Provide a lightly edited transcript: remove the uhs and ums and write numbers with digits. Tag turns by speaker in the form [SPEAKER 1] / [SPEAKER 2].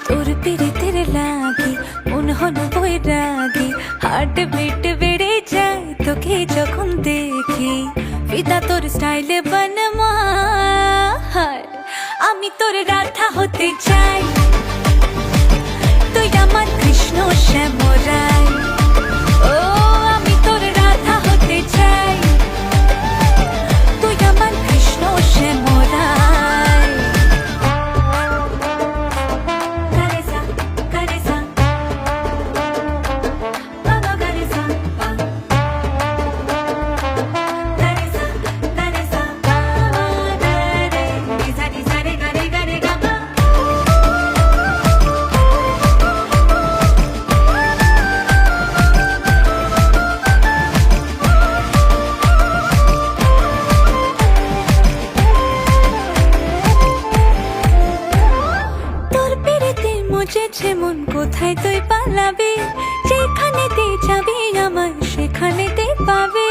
[SPEAKER 1] তোর পিড়িতের লাগি মন হল বৈরাগী, হার্ট বিট বেড়ে যায় তোকে যখন দেখি। ফিদা তোর স্টাইলে বনমা, আমি তোর রাধা হতে চাই। তুই আমার কৃষ্ণ শ্যামরাই, ও আমি তোর রাধা হতে চাই। তুই আমার কৃষ্ণ শ্যামরাই। গারেসা গারেসা বাবা গারেসা বা, গারেসা গারেসা বাবা গারে, নিসা নিসা রে গারে গারে গাবা। তোর পেরেতে মুজেছে মন, কোথায় তুই পালাবি? যেখানেতে যাবি আমায় সেখানেতে পাবে।